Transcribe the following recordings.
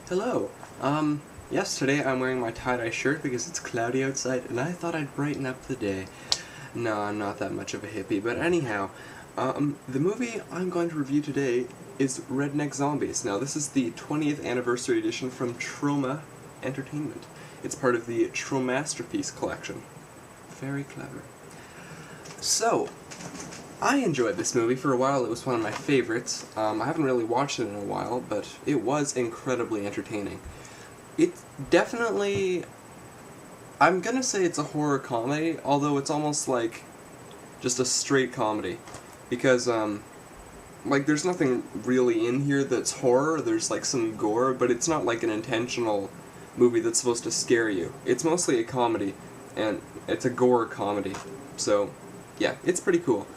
Hello. Yes, today I'm wearing my tie-dye shirt because it's cloudy outside and I thought I'd brighten up the day. No, I'm not that much of a hippie, but anyhow, the movie I'm going to review today is Redneck Zombies. Now, this is the 20th anniversary edition from Troma Entertainment. It's part of the Tromasterpiece collection. Very clever. So, I enjoyed this movie for a while. It was one of my favorites. I haven't really watched it in a while, but it was incredibly entertaining. It's definitely... I'm gonna say it's a horror comedy, although it's almost like just a straight comedy. Because, like, there's nothing really in here that's horror. There's, like, some gore, but it's not like an intentional movie that's supposed to scare you. It's mostly a comedy, and it's a gore comedy. So, yeah, it's pretty cool.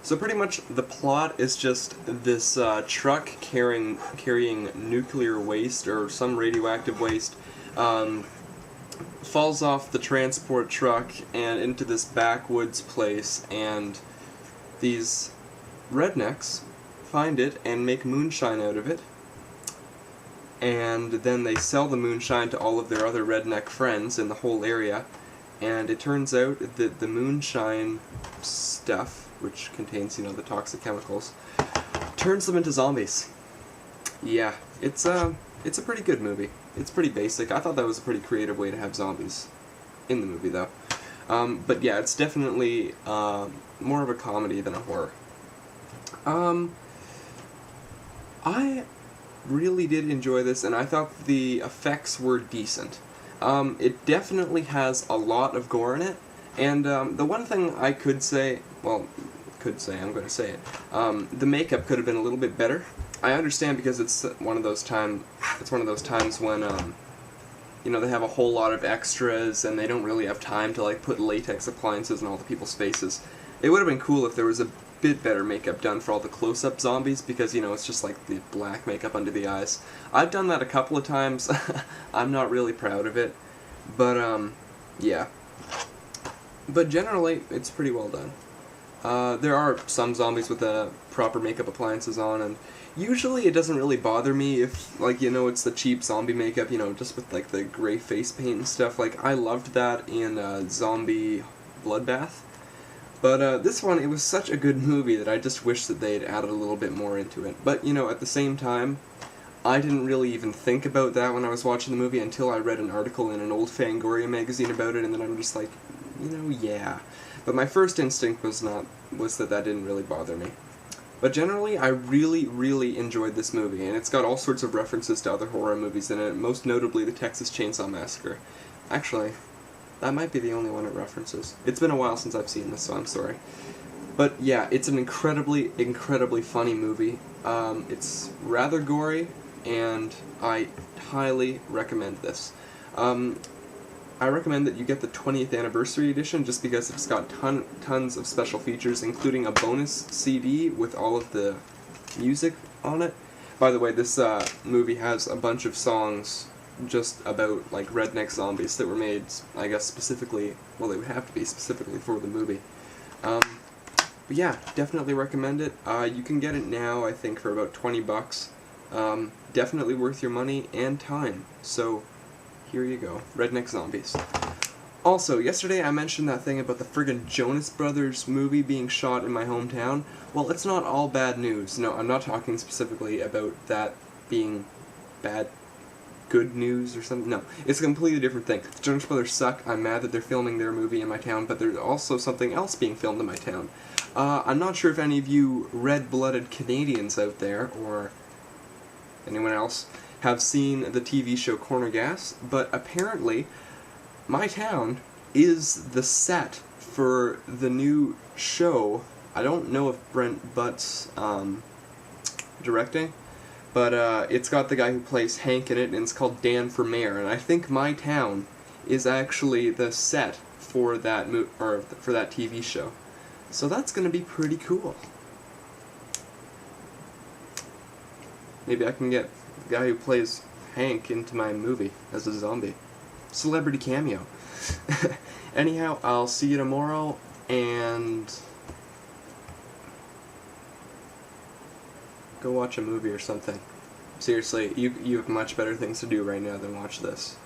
So pretty much the plot is just this truck carrying nuclear waste or some radioactive waste falls off the transport truck and into this backwoods place, and these rednecks find it and make moonshine out of it, and then they sell the moonshine to all of their other redneck friends in the whole area, and it turns out that the moonshine stuff, which contains, the toxic chemicals, turns them into zombies. Yeah, it's a pretty good movie. It's pretty basic. I thought that was a pretty creative way to have zombies in the movie, though. But yeah, it's definitely more of a comedy than a horror. I really did enjoy this, and I thought the effects were decent. It definitely has a lot of gore in it, and the one thing I could say, I'm going to say it, the makeup could have been a little bit better. I understand, because it's one of those times when, they have a whole lot of extras and they don't really have time to, like, put latex appliances in all the people's faces. It would have been cool if there was a bit better makeup done for all the close-up zombies, because, it's just like the black makeup under the eyes. I've done that a couple of times. I'm not really proud of it, but, yeah. But generally, it's pretty well done. There are some zombies with proper makeup appliances on, and usually it doesn't really bother me if, like, it's the cheap zombie makeup, just with, like, the gray face paint and stuff. Like, I loved that in Zombie Bloodbath. But this one, it was such a good movie that I just wish that they'd added a little bit more into it. But, at the same time, I didn't really even think about that when I was watching the movie until I read an article in an old Fangoria magazine about it, and then I'm just like, yeah. But my first instinct was that didn't really bother me. But generally, I really, really enjoyed this movie, and it's got all sorts of references to other horror movies in it, most notably the Texas Chainsaw Massacre. Actually, that might be the only one it references. It's been a while since I've seen this, so I'm sorry. But yeah, it's an incredibly, incredibly funny movie. It's rather gory, and I highly recommend this. I recommend that you get the 20th anniversary edition just because it's got tons of special features, including a bonus CD with all of the music on it. By the way, this movie has a bunch of songs just about, like, redneck zombies that were made, I guess, specifically, well, they would have to be specifically for the movie. But yeah, definitely recommend it. You can get it now, I think, for about $20. Definitely worth your money and time. So, here you go. Redneck Zombies. Also, yesterday I mentioned that thing about the friggin' Jonas Brothers movie being shot in my hometown. Well, it's not all bad news. No, I'm not talking specifically about that being good news or something. No, it's a completely different thing. The Jonas Brothers suck. I'm mad that they're filming their movie in my town, but there's also something else being filmed in my town. I'm not sure if any of you red-blooded Canadians out there, or anyone else, have seen the TV show Corner Gas, but apparently my town is the set for the new show. I don't know if Brent Butt's directing, but it's got the guy who plays Hank in it, and it's called Dan for Mayor, and I think my town is actually the set for that for that TV show. So that's going to be pretty cool. Maybe I can get the guy who plays Hank into my movie as a zombie. Celebrity cameo. Anyhow, I'll see you tomorrow, and go watch a movie or something. Seriously, you have much better things to do right now than watch this.